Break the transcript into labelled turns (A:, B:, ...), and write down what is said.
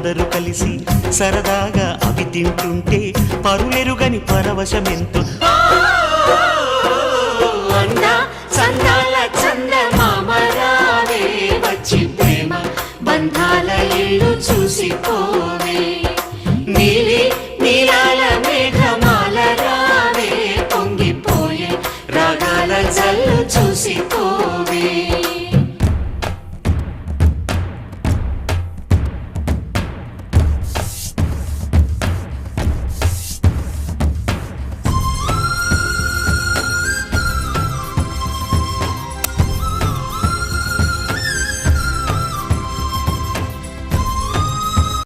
A: అందరూ కలిసి సరదాగా అవి తింటుంటే పరులెరుగని పరవశమెంతో
B: సందాల చందమామరావే వచ్చి ప్రేమ బంధాల ఇల్లు చూసిపోవే.